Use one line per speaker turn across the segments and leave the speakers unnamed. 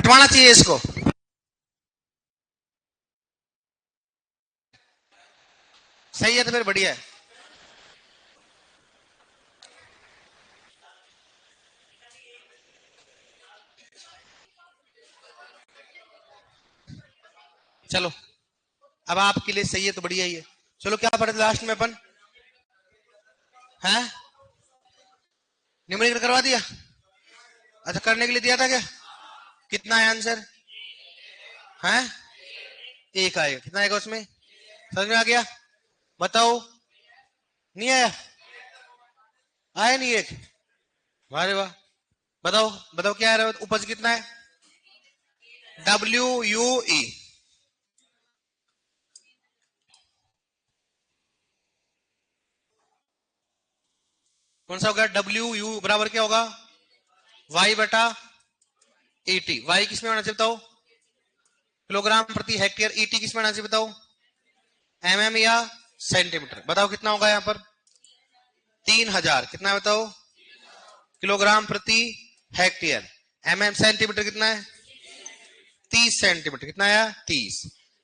हटवाना चाहिए इसको। सही है तो फिर बढ़िया है। चलो अब आपके लिए सही है तो बढ़िया ही है। चलो क्या पढ़े लास्ट में अपन? हैं न्यूमेरिकल करवा दिया? अच्छा करने के लिए दिया था क्या? कितना है आंसर? हैं एक आएगा। कितना आएगा उसमें? समझ में आ गया? बताओ। नहीं आया? आया नहीं एक? वाह वाह। बताओ बताओ क्या है उपज कितना है? WUE। कौन सा होगा? WU बराबर क्या होगा? Y बटा 80। Y किस में होना चाहिए बताओ? किलोग्राम प्रति हेक्टेयर। ET किस में होना चाहिए बताओ? MM या सेंटीमीटर। बताओ कितना होगा यहाँ पर? 3000। कितना है बताओ? किलोग्राम प्रति हेक्टेयर। MM सेंटीमीटर कितना है? 30 सेंटीमीटर। कितना आया? 30।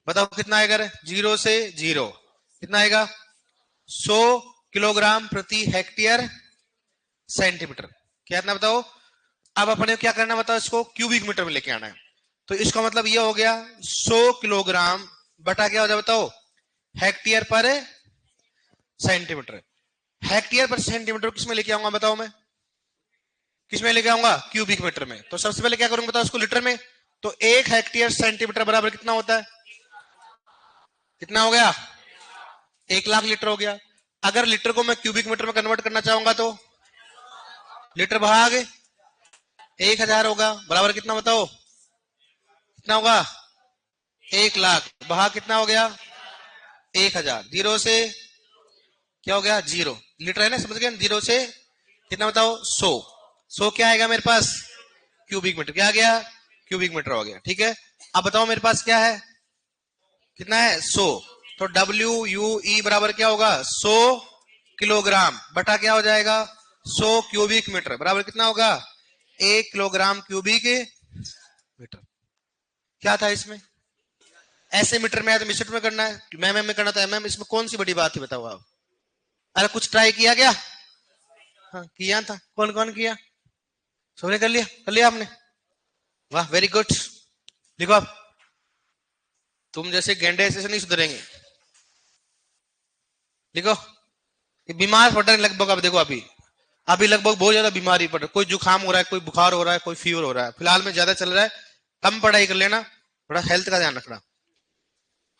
बताओ कितना आएगा? जीरो से जीरो कितना आएगा? 100 किलोग्राम प्रति हेक्टेयर सेंटीमीटर। क्या इतना बताओ? अब अपने क्या करना बताओ? इसको क्यूबिक मीटर में लेके आना है। तो इसका मतलब यह हो गया 100 किलोग्राम बटा क्या हो जाए बताओ? हेक्टेयर पर सेंटीमीटर। हेक्टेयर पर सेंटीमीटर किस में लेके आऊंगा बताओ? मैं किस में लेके आऊंगा? क्यूबिक मीटर में। तो सबसे पहले क्या करूंगा बताओ? उसको लीटर में। तो 1 हेक्टेयर सेंटीमीटर बराबर कितना होता है? कितना हो गया? 1 लाख लीटर हो गया। अगर लीटर को मैं क्यूबिक मीटर में कन्वर्ट करना चाहूंगा तो लीटर भाग 1000 होगा। बराबर कितना बताओ? कितना होगा? 1 लाख भाग कितना हो गया? 1000। जीरो से क्या हो गया? जीरो। लीटर है ना, समझ गए? जीरो से कितना बताओ? 100। 100 क्या आएगा मेरे पास? Cubic metre. क्या आ गया? क्यूबिक मीटर हो गया। ठीक है। अब बताओ मेरे पास क्या है? कितना है? 100। तो WUE बराबर क्या होगा? 100 किलोग्राम बटा क्या हो जाएगा? 100 क्यूबिक मीटर। बराबर कितना होगा? 1 किलोग्राम क्यूबिक मीटर। क्या था इसमें? ऐसे मीटर में है तो मीटर में करना है, mm में करना तो mm। इसमें कौन सी बड़ी बात है बताओ आप? अरे कुछ ट्राई किया क्या? हाँ किया था। कौन कौन किया? सबने कर लिया? कर लिया आपने? वाह वेरी गुड। लिखो आप। तुम जैसे गेंडे ऐसे नहीं सुधरेंगे। लिखो। ये बीमार पड़ रहे हैं लगभग। अब देखो अभी अभी लगभग बहुत ज्यादा बीमारी पड़ रही है। कोई जुकाम हो रहा है, कोई बुखार हो रहा है, कोई फीवर हो रहा है। फिलहाल में ज्यादा चल रहा है। कम पढ़ाई कर लेना, थोड़ा हेल्थ का ध्यान रखना।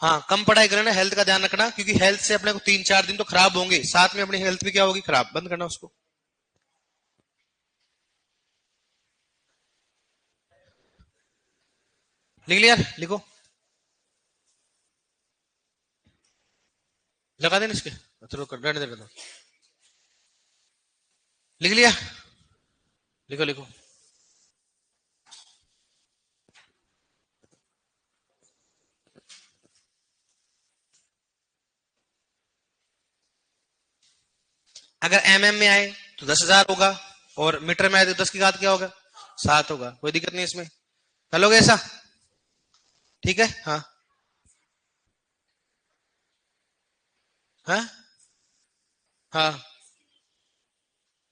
हाँ कम पढ़ाई कर लेना, हेल्थ का ध्यान रखना, क्योंकि हेल्थ से अपने को 3-4 दिन तो खराब होंगे, साथ में अपनी हेल्थ भी क्या होगी? खराब। बंद करना उसको। लिख लिया? लिखो। लगा देना इसके। चलो रहने दे। लिख लिया? लिखो लिखो। अगर MM में आए तो 10,000 होगा, और मीटर में आए तो 10 की घात क्या होगा? 7 होगा। कोई दिक्कत नहीं इसमें। कर लोगे ऐसा? ठीक है। हाँ हाँ हाँ।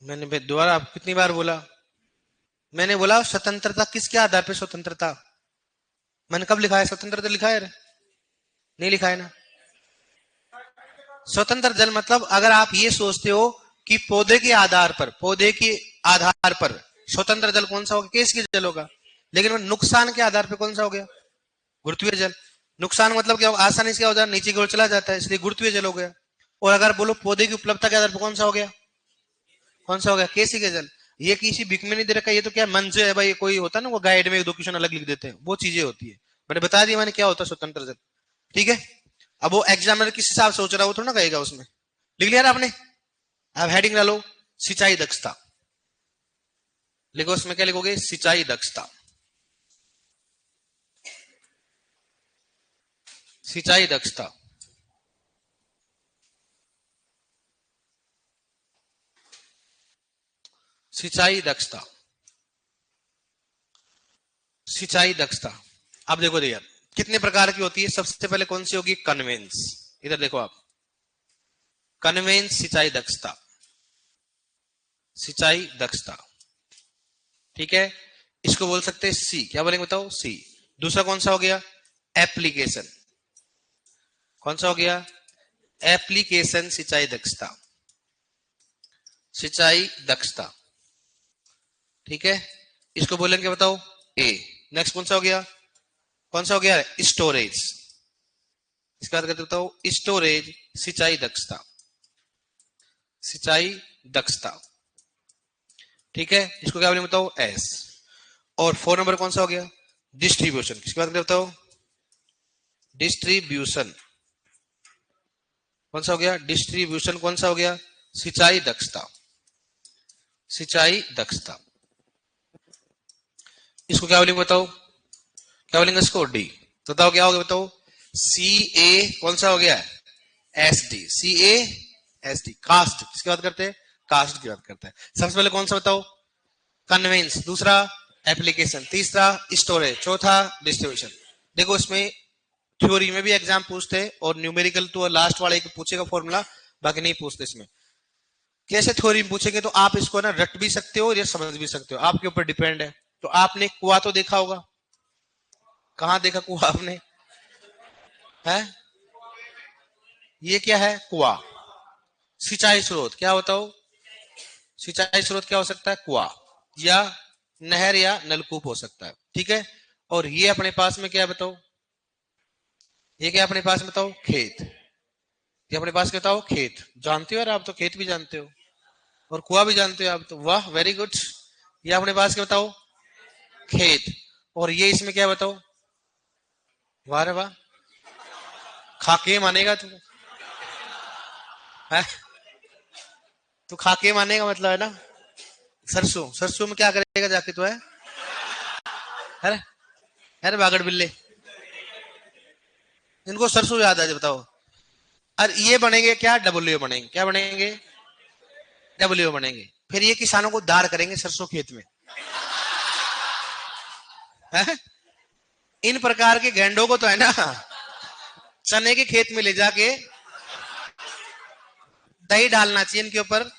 मैंने दोबारा आप कितनी बार बोला? मैंने बोला स्वतंत्रता किसके आधार पर स्वतंत्रता? मैंने कब लिखा है स्वतंत्रता? लिखा है? नहीं लिखा है ना। स्वतंत्र जल मतलब अगर आप ये सोचते हो कि पौधे के आधार पर स्वतंत्र जल कौन सा होगा? किसके जल होगा? लेकिन वो नुकसान के आधार पर कौन सा हो गया? गुरुत्वीय जल। नुकसान मतलब क्या होगा? आसानी से क्या हो जाए? नीचे की ओर चला जाता है, इसलिए गुरुत्वीय जल हो गया। और अगर बोलो पौधे की उपलब्धता के आधार पर कौन सा हो गया? कौन सा हो गया? केसी के जल। ये किसी बिक में नहीं दे रखा, ये तो क्या मन से है भाई। कोई होता है ना वो गाइड में 2 क्वेश्चन अलग लिख देते हैं, वो चीजें होती है। मैंने बता दिया मैंने क्या होता है स्वतंत्र जल। ठीक है। अब वो एग्जामिनर किस हिसाब से सोच रहा है वो थोड़ा ना कहेगा उसमें। लिख लिया ना आपने? अब हेडिंग डालो सिंचाई दक्षता। लिखो उसमें क्या लिखोगे? सिंचाई दक्षता। सिंचाई दक्षता। सिंचाई दक्षता। सिंचाई दक्षता। अब देखो यार कितने प्रकार की होती है। सबसे पहले कौन सी होगी? कन्वेंस। इधर देखो आप, कन्वेंस सिंचाई दक्षता, सिंचाई दक्षता, ठीक है। इसको बोल सकते हैं सी। क्या बोलेंगे बताओ? सी। दूसरा कौन सा हो गया? एप्लीकेशन। कौन सा हो गया? एप्लीकेशन सिंचाई दक्षता, सिंचाई दक्षता, ठीक है। इसको बोलेंगे बताओ ए। नेक्स्ट कौन सा हो गया? कौन सा हो गया? स्टोरेज। इसके बाद करते बताओ स्टोरेज सिंचाई दक्षता, सिंचाई दक्षता, ठीक है। इसको क्या बोलेंगे बताओ? एस। और 4 नंबर कौन सा हो गया? डिस्ट्रीब्यूशन। किसकी बात करते बताओ? डिस्ट्रीब्यूशन। कौन सा हो गया? डिस्ट्रीब्यूशन। कौन सा हो गया? सिंचाई दक्षता, सिंचाई दक्षता। इसको क्या बोलेंगे बताओ? क्या बोलेंगे इसको? डी। तो बताओ क्या हो गया बताओ? सी ए। कौन सा हो गया? S D. C A S D. Caste. किसकी बात करते हैं? कास्ट की बात करते हैं। सबसे पहले कौन सा बताओ? कन्वेंस। दूसरा एप्लीकेशन। तीसरा स्टोरेज। चौथा डिस्ट्रीब्यूशन। देखो इसमें थ्योरी में भी एग्जाम पूछते हैं और न्यूमेरिकल तो लास्ट वाले एक पूछेगा फॉर्मूला, बाकी नहीं पूछते इसमें। कैसे थ्योरी में पूछेंगे तो आप इसको ना रट भी सकते हो या समझ भी सकते हो, आपके ऊपर डिपेंड है। तो आपने कुआं तो देखा होगा, कहां देखा कुआं आपने? है ये क्या है? कुआं। सिंचाई स्रोत क्या होता हो? सिंचाई स्रोत क्या हो सकता है? कुआं या नहर या नलकूप हो सकता है, ठीक है। और ये अपने पास में क्या बताओ? ये क्या अपने पास में बताओ? खेत। ये अपने पास क्या बताओ? खेत। जानते हो यार आप तो, खेत भी जानते हो और कुआं भी जानते हो आप तो, वाह वेरी गुड। ये अपने पास क्या बताओ? खेत। और ये इसमें क्या बताओ? वाह रे वाह, खाके मानेगा तू? है तू खाके मानेगा मतलब है ना। सरसों। सरसों में क्या करेगा जाके तो? है अरे बागड़ बिल्ले, इनको सरसों याद है बताओ। और ये बनेंगे क्या? डब्ल्यू बनेंगे। क्या बनेंगे? डब्ल्यू बनेंगे। फिर ये किसानों को दार करेंगे सरसों खेत में। है? इन प्रकार के गेंडों को तो है ना चने के खेत में ले जाके दही डालना चाहिए इनके ऊपर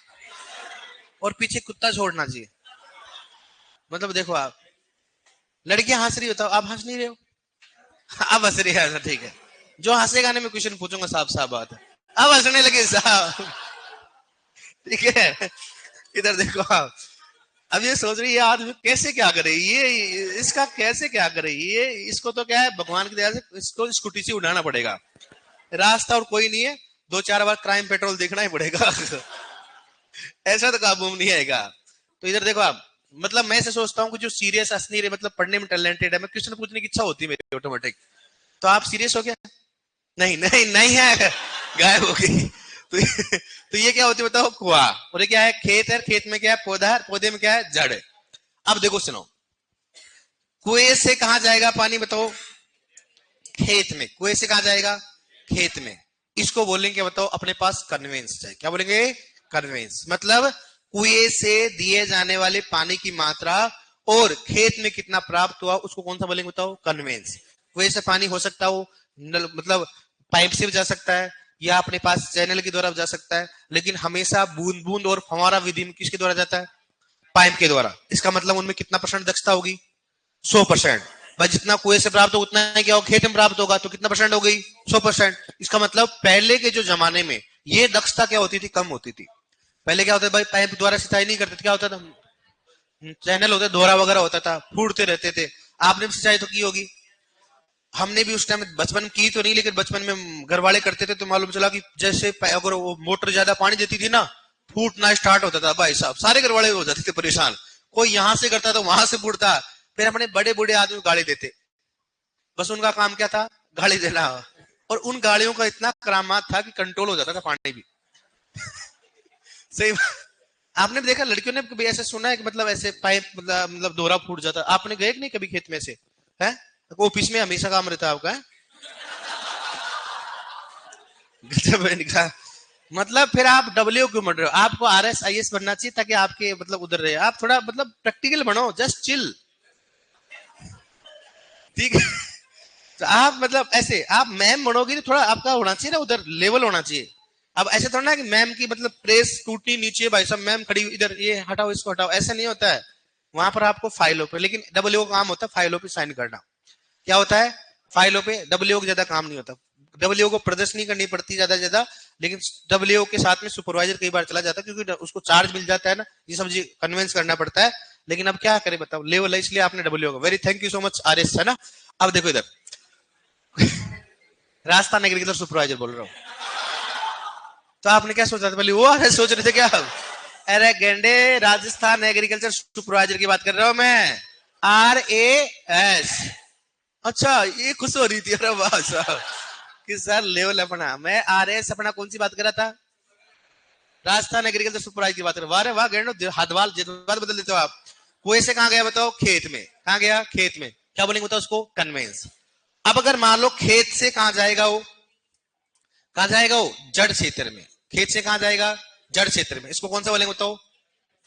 और पीछे कुत्ता छोड़ना चाहिए। मतलब देखो आप, लड़कियां हंस रही होता, आप हंस नहीं रहे हो। अब हंस रही है, ठीक है। जो हंसेगा ना मैं क्वेश्चन पूछूंगा, साफ साफ बात है। अब हंसने लगे साहब, ठीक है। इधर देखो आप, अब ये सोच रही है आदमी कैसे क्या करे, ये इसका कैसे क्या करे, ये इसको तो क्या है भगवान की दया से इसको स्कूटी से उड़ाना पड़ेगा। रास्ता और कोई नहीं है, 2-4 बार क्राइम पेट्रोल देखना ही पड़ेगा ऐसा तो काबू में नहीं आएगा। तो इधर देखो आप, मतलब मैं ऐसे सोचता हूँ कि जो सीरियस हंस नहीं रहे, मतलब पढ़ने में टैलेंटेड है, मैं क्वेश्चन पूछने की इच्छा होती है मेरी ऑटोमेटिक। तो आप सीरियस हो गया? नहीं नहीं नहीं है, गायब हो गई। तो ये क्या होती है बताओ? कुआं। और ये क्या है? खेत है। खेत में क्या है? पौधा है। पौधे में क्या है? जड़ है। अब देखो सुनो, कुएं से कहां जाएगा पानी बताओ? खेत में। कुएं से कहां जाएगा? खेत में। इसको बोलेंगे बताओ अपने पास? कन्वेंस चाहिए। क्या बोलेंगे? कन्वेंस। मतलब कुएं से दिए जाने वाले पानी की मात्रा और खेत में कितना प्राप्त हुआ उसको कौन सा बोलेंगे बताओ? कन्वेंस। कुएं से पानी हो सकता हो मतलब पाइप से भी जा सकता है या अपने पास चैनल के द्वारा जा सकता है, लेकिन हमेशा बूंद बूंद और फवारा विधि में किसके द्वारा जाता है? पाइप के द्वारा। इसका मतलब उनमें कितना % दक्षता होगी? 100%। भाई जितना कुएं से प्राप्त हो उतना है क्या खेत में प्राप्त होगा, तो कितना % हो गई? 100%। इसका मतलब पहले के जो जमाने में ये दक्षता क्या होती थी? कम होती थी। पहले क्या होता था भाई? पाइप द्वारा सिंचाई नहीं करते थे, क्या होता था? चैनल होते, दोहरा वगैरह होता था, फूटते रहते थे। आपने भी सिंचाई तो की होगी, हमने भी उस टाइम बचपन में की तो नहीं, लेकिन बचपन में घर वाले करते थे तो मालूम चला कि जैसे अगर वो मोटर ज्यादा पानी देती थी ना, फूटना स्टार्ट होता था। भाई साहब सारे घर वाले हो जाते थे परेशान, कोई यहां से करता तो वहां से फूटता। फिर अपने बड़े बूढ़े आदमी गाड़ी देते, बस उनका काम क्या था? गाड़ी देना। और उन गाड़ियों का इतना करामात था कि कंट्रोल हो जाता था पानी भी। सही आपने भी देखा, लड़कियों ने कभी ऐसे सुना है कि मतलब ऐसे पाइप मतलब दोहरा फूट जाता? आपने गए कि नहीं कभी खेत में से? है ऑफिस में हमेशा काम रहता है आपका? है? गजब है इनका। मतलब फिर आप डब्ल्यू क्यों बन रहे हो? आपको RS IS बनना चाहिए ताकि आपके मतलब उधर रहे। आप थोड़ा मतलब प्रैक्टिकल बनो, जस्ट चिल। ठीक है। तो आप मतलब ऐसे आप मैम बनोगी तो थोड़ा आपका होना चाहिए ना, उधर लेवल होना चाहिए। अब ऐसे थोड़ा ना कि मैम की मतलब प्रेस टूटनी नीचे, भाई साहब मैम खड़ी इधर, ये हटाओ इसको हटाओ, ऐसा नहीं होता है। वहां पर आपको फाइलों पे, लेकिन डब्ल्यू का काम होता है फाइलों पे साइन करना। क्या होता है? फाइलों पे डब्ल्यू को ज्यादा काम नहीं होता। डब्ल्यू को प्रदर्शनी करनी पड़ती है ज्यादा, लेकिन डब्ल्यू के साथ में सुपरवाइजर कई बार चला जाता है, क्योंकि उसको चार्ज मिल जाता है ना, ये सब चीज कन्विंस करना पड़ता है। लेकिन अब क्या करें बताओ, लेवल है इसलिए आपने डब्ल्यू का। Very thank you so much R S, है ना। अब देखो इधर, राजस्थान एग्रीकल्चर सुपरवाइजर बोल रहा हूँ। तो आपने क्या सोचा था पहले, वो अरे सोच रहे थे क्या? अरे गेंडे, राजस्थान एग्रीकल्चर सुपरवाइजर की बात कर रहा हूं मैं, RAS। अच्छा, ये खुश हो रही थी, अरे वाह साहब कि सर लेवल अपना। मैं RAS अपना कौन सी बात कर रहा था? राजस्थान एग्रीकल्चर सुपरवाइजर की बात कर रहा हूं। वाह रे वाह गेंडो, हदवाल जितवाल बदल देते हो आप। कुएं से कहां गया बताओ? खेत में। कहां गया? खेत में। क्या बोलेंगे बताओ उसको? कन्वेंस। अब अगर मान लो खेत से कहां जाएगा वो, कहां जाएगा वो? जड़ क्षेत्र में। खेत से कहां जाएगा? जड़ क्षेत्र में। इसको कौन सा बोलेंगे बताओ?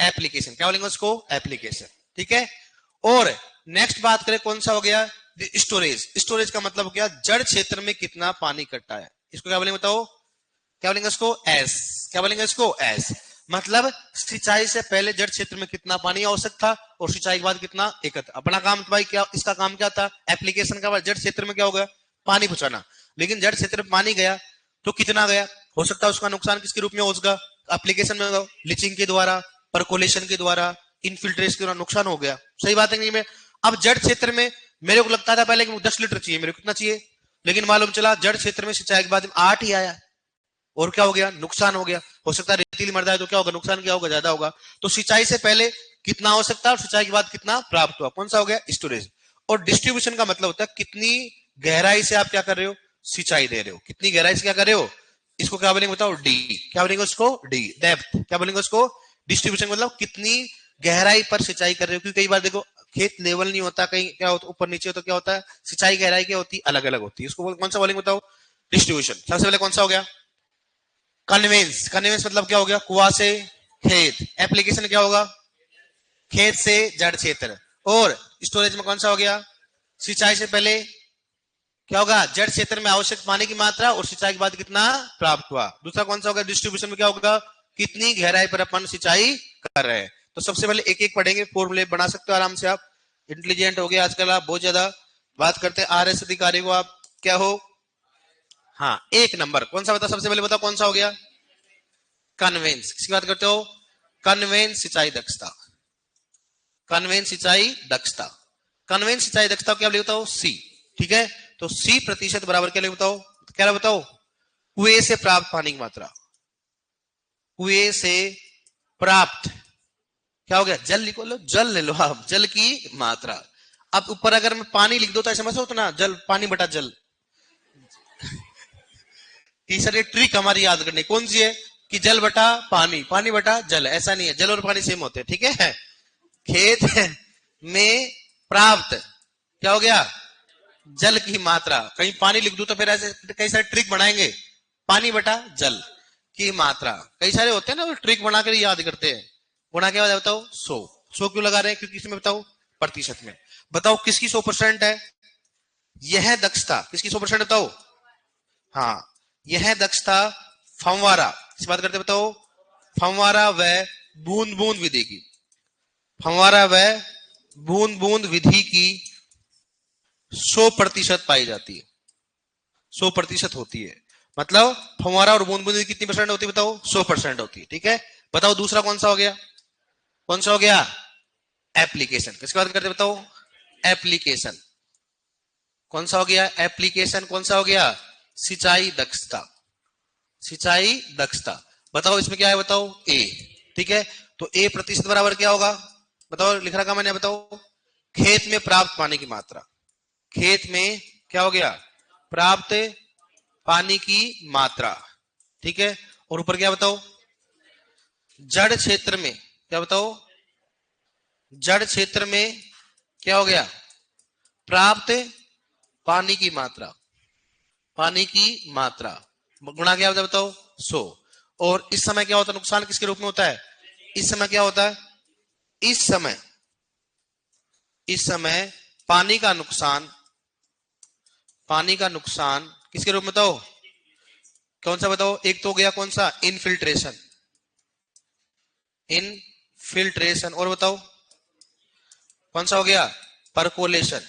एप्लीकेशन। क्या बोलेंगे उसको? एप्लीकेशन। ठीक है। और नेक्स्ट बात करें, कौन सा हो गया? स्टोरेज। स्टोरेज का मतलब हो गया जड़ क्षेत्र में कितना पानी इकट्ठा है। इसको क्या बोलेंगे बताओ? क्या बोलेंगे इसको? एस। क्या बोलेंगे इसको? एस। मतलब सिंचाई से पहले जड़ क्षेत्र में कितना पानी आवश्यक था, और सिंचाई के बाद कितना एकत्र। अपना काम तो भाई क्या, इसका काम क्या था? एप्लीकेशन का जड़ क्षेत्र में क्या होगा? पानी पहुंचाना। लेकिन जड़ क्षेत्र में पानी गया तो कितना गया? हो सकता है उसका नुकसान किसके रूप में होगा? एप्लीकेशन में होगा, लीचिंग के द्वारा, परकोलेशन के द्वारा, इनफिल्ट्रेशन के द्वारा नुकसान हो गया। सही बात है नहीं? में अब जड़ क्षेत्र में मेरे को लगता था पहले कि 10 लीटर चाहिए, मेरे को कितना चाहिए, लेकिन मालूम चला जड़ क्षेत्र में सिंचाई के बाद 8 ही आया। और क्या हो गया? नुकसान हो गया। हो सकता है रेतीली मृदा है तो क्या होगा? नुकसान क्या होगा? ज्यादा होगा। तो सिंचाई से पहले कितना आवश्यकता और सिंचाई के बाद कितना प्राप्त हुआ, कौन सा हो गया? स्टोरेज। और डिस्ट्रीब्यूशन का मतलब होता है कितनी गहराई से आप क्या कर रहे हो? सिंचाई दे रहे हो। कितनी गहराई से क्या कर रहे हो? इसको क्या बोलेंगे बताओ? डी। क्या बोलेंगे उसको? D, depth. क्या बोलेंगे उसको? डिस्ट्रीब्यूशन मतलब कितनी गहराई पर सिंचाई कर रहे हो। क्योंकि कई बार देखो खेत लेवल नहीं होता, कहीं क्या होता ऊपर नीचे होता, क्या होता है सिंचाई गहराई क्या होती है? अलग अलग होती है। इसको कौन सा बोलेंगे बताओ? डिस्ट्रीब्यूशन। सबसे पहले कौन सा हो गया? कन्वेंस। कन्वेंस मतलब क्या हो गया? कुआं से खेत। एप्लीकेशन क्या होगा? खेत से जड़ क्षेत्र। और स्टोरेज में कौन सा हो गया? सिंचाई से पहले क्या होगा? जड़ क्षेत्र में आवश्यक पानी की मात्रा, और सिंचाई के बाद कितना प्राप्त हुआ। दूसरा कौन सा होगा? डिस्ट्रीब्यूशन में क्या होगा? कितनी गहराई पर अपन सिंचाई कर रहे हैं। तो सबसे पहले एक एक पढ़ेंगे, फॉर्मूले बना सकते हो आराम से। आप इंटेलिजेंट हो गए आजकल, आप बहुत ज्यादा बात करते हैं। RS अधिकारी को आप क्या हो? हाँ, एक नंबर कौन सा बता, सबसे पहले बताओ कौन सा हो गया? कन्वेंस। किसकी बात करते हो? कन्वेंस सिंचाई दक्षता। कन्वेंस सिंचाई दक्षता। कन्वेंस सिंचाई दक्षता क्या बताओ? सी। ठीक है। तो सी प्रतिशत बराबर क्या बताओ? क्या बताओ? कुएं से प्राप्त पानी की मात्रा। कुएं से प्राप्त क्या हो गया? जल लिखो लो, जल ले लो आप, जल की मात्रा। अब ऊपर अगर मैं पानी लिख दो तो ऐसे समझो उतना जल, पानी बटा जल। तीसरी ट्रिक हमारी याद करनी कौन सी है? कि जल बटा पानी, पानी बटा जल। ऐसा नहीं है, जल और पानी सेम होते हैं। ठीक है। खेत में प्राप्त क्या हो गया? जल की मात्रा। कहीं पानी लिख दूं तो फिर ऐसे कई सारे ट्रिक बनाएंगे। पानी बटा जल की मात्रा, कई सारे होते हैं ना, ट्रिक बनाकर याद करते हैं। गुणा क्या बताओ? 100। 100 क्यों लगा रहे हैं? क्योंकि इसमें बताओ प्रतिशत में। बताओ किसकी 100% है? यह दक्षता किसकी 100% बताओ? हाँ, यह दक्षता फंवारा, किस बात करते बताओ? फंवारा व बूंद बूंद विधि की। फंवारा व बूंद बूंद विधि की 100% पाई जाती है। 100% होती है। मतलब फंवारा और बूंद बूंद कितनी परसेंट होती है बताओ? 100% होती है। ठीक है। बताओ दूसरा कौन सा हो गया? कौन सा हो गया? एप्लीकेशन। किसकी बात करते बताओ? एप्लीकेशन। कौन सा हो गया? एप्लीकेशन। कौन सा हो गया? सिंचाई दक्षता। सिंचाई दक्षता। बताओ इसमें क्या है? बताओ ए। ठीक है। तो ए प्रतिशत बराबर क्या होगा? बताओ, लिख रखा मैंने, बताओ। खेत में प्राप्त पानी की मात्रा। खेत में क्या हो गया? प्राप्त पानी की मात्रा। ठीक है। और ऊपर क्या बताओ? जड़ क्षेत्र में क्या बताओ? जड़ क्षेत्र में क्या हो गया? प्राप्त पानी की मात्रा। पानी की मात्रा गुणा क्या होता है बताओ? 100। और इस समय क्या होता है? नुकसान किसके रूप में होता है? इस समय क्या होता है? इस समय पानी का नुकसान पानी का नुकसान किसके रूप में बताओ, कौन सा बताओ, एक तो हो गया कौन सा, इनफिल्ट्रेशन, इनफिल्ट्रेशन, और बताओ कौन सा हो गया, परकोलेशन,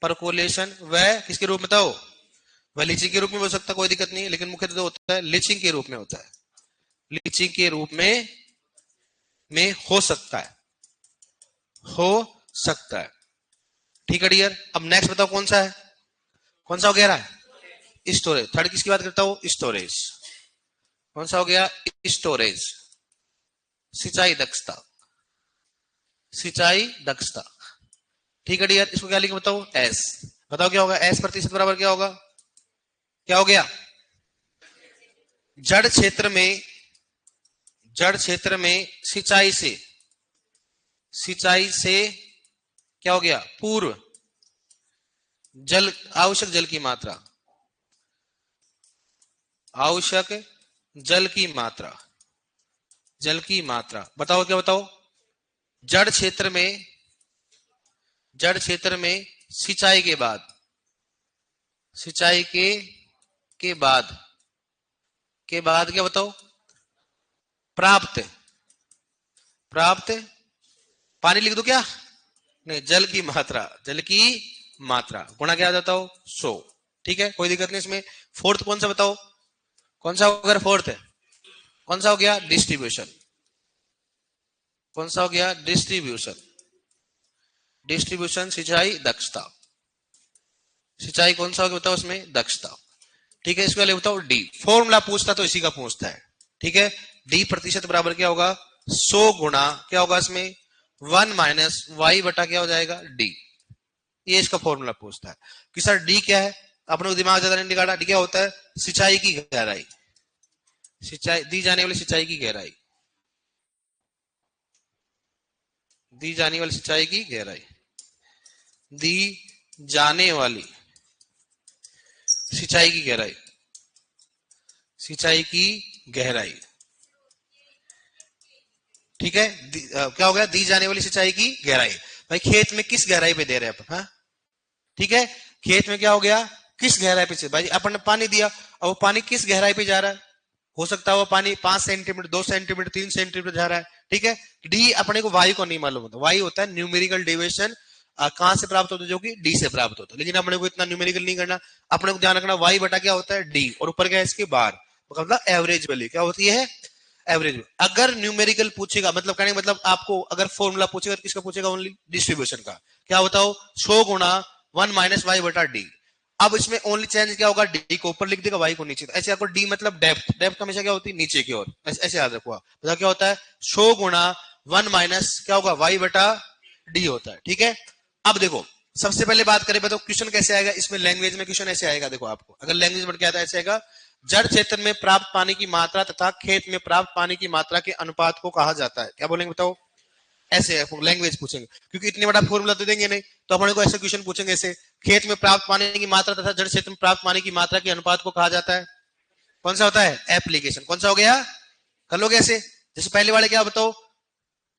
परकोलेशन, वह किसके रूप में बताओ, वह लीचिंग के रूप में हो सकता है, कोई दिक्कत नहीं, लेकिन मुख्यतः होता है लीचिंग के रूप में होता है, लीचिंग के रूप में हो सकता है, हो सकता है। ठीक है डियर, अब नेक्स्ट बताओ कौन सा है, कौन सा हो गया रहा, स्टोरेज। थर्ड किसकी बात करता हूं, स्टोरेज, कौन सा हो गया, स्टोरेज, सिंचाई दक्षता, सिंचाई दक्षता। ठीक है डियर, इसको क्या लिखे बताओ, एस, बताओ क्या होगा, एस प्रतिशत बराबर क्या होगा, क्या हो गया, जड़ क्षेत्र में, जड़ क्षेत्र में सिंचाई से, सिंचाई से क्या हो गया, पूर्व जल, आवश्यक जल की मात्रा, आवश्यक जल की मात्रा, जल की मात्रा, बताओ क्या बताओ, जड़ क्षेत्र में, जड़ क्षेत्र में सिंचाई के बाद, सिंचाई के बाद, के बाद क्या बताओ, प्राप्त, प्राप्त, पानी लिख दो क्या, नहीं, जल की मात्रा, जल की मात्रा, गुणा क्या आ जाता हो, 100। ठीक है, कोई दिक्कत नहीं इसमें। फोर्थ कौन सा बताओ, कौन सा अगर फोर्थ है, कौन सा हो गया, डिस्ट्रीब्यूशन, कौन सा हो गया, डिस्ट्रीब्यूशन, डिस्ट्रीब्यूशन सिंचाई दक्षता, सिंचाई कौन सा हो गया बताओ उसमें, दक्षता। ठीक है, इसके लिए बताओ डी, फॉर्मूला पूछता तो इसी का पूछता है। ठीक है, डी प्रतिशत बराबर क्या होगा, 100 गुणा क्या होगा इसमें, 1 माइनस वाई बटा क्या हो जाएगा, डी। ये इसका फॉर्मूला पूछता है कि सर डी क्या है, अपने को दिमाग ज्यादा नहीं निकाला, डी क्या होता है, सिंचाई की गहराई, सिंचाई दी जाने वाली सिंचाई की गहराई, दी जाने वाली सिंचाई की गहराई, दी जाने वाली सिंचाई की गहराई, सिंचाई की गहराई। ठीक है, क्या हो गया, दी जाने वाली सिंचाई की गहराई, भाई खेत में किस गहराई पे दे रहे हैं अपन, हाँ ठीक है, खेत में क्या हो गया, किस गहराई पे से, भाई अपन ने पानी दिया, अब वो पानी किस गहराई पे जा रहा है, हो सकता है वो पानी 5 सेंटीमीटर, 2 सेंटीमीटर, 3 सेंटीमीटर जा रहा है। ठीक है, डी अपने को वाई को नहीं मालूम होता, वाई होता है न्यूमेरिकल डेविएशन, कहां से प्राप्त होता है, जो कि डी से प्राप्त होता है, लेकिन अपने को इतना न्यूमेरिकल नहीं करना, अपने को ध्यान रखना वाई बटा क्या होता है, डी, और ऊपर क्या है इसके बार, मतलब एवरेज वैल्यू क्या होती है, एवरेज। अगर न्यूमेरिकल पूछेगा, मतलब कहने मतलब आपको अगर फॉर्मूला पूछेगा तो किसका पूछेगा, ओनली डिस्ट्रीब्यूशन का, क्या बताओ, 100 गुणा 1 माइनस वाई बटा डी। अब इसमें ओनली चेंज क्या होगा, डी को ऊपर लिख देगा, वाई को नीचे, ऐसे आपको डी मतलब डेप्थ, डेप्थ हमेशा क्या होती है, नीचे की ओर, ऐसे याद रखो आप, मतलब क्या होता है, 100 गुणा 1 माइनस क्या होगा, वाई बटा डी होता है। ठीक है, अब देखो सबसे पहले बात करें, बताओ क्वेश्चन कैसे आएगा इसमें, लैंग्वेज में क्वेश्चन ऐसे आएगा, देखो आपको अगर लैंग्वेज में क्या आता है, ऐसे आएगा, जड़ क्षेत्र में प्राप्त पानी की मात्रा तथा खेत में प्राप्त पानी की मात्रा के अनुपात को कहा जाता है, क्या बोलेंगे बताओ, ऐसे लैंग्वेज पूछेंगे, क्योंकि इतने बड़ा फॉर्मूला तो देंगे नहीं, तो अपने को ऐसे क्वेश्चन पूछेंगे, ऐसे खेत में प्राप्त पानी की मात्रा तथा जड़ क्षेत्र में प्राप्त पानी की मात्रा के अनुपात को कहा जाता है, कौन सा होता है, एप्लीकेशन, कौन सा हो गया, कर लोगे ऐसे, जैसे पहले वाले क्या बताओ,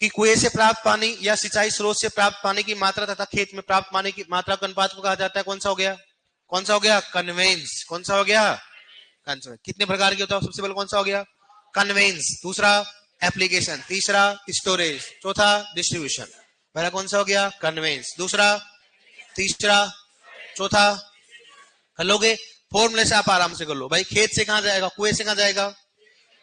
कि कुएं से प्राप्त पानी या सिंचाई स्रोत से प्राप्त पानी की मात्रा तथा खेत में प्राप्त पानी की मात्रा के अनुपात को कहा जाता है, कौन सा हो गया, कौन सा हो गया, कन्वेंस, कौन सा हो गया, कन्वेंस। कितने प्रकार के होता है, सबसे पहले कौन सा हो गया, कन्वेंस, दूसरा एप्लीकेशन, तीसरा स्टोरेज, चौथा डिस्ट्रीब्यूशन। पहला कौन सा हो गया, कन्वेंस, दूसरा, तीसरा, चौथा, कर लोगे, फॉर्मूले से आप आराम से कर लो भाई, खेत से कहां जाएगा, कुएं से कहां जाएगा,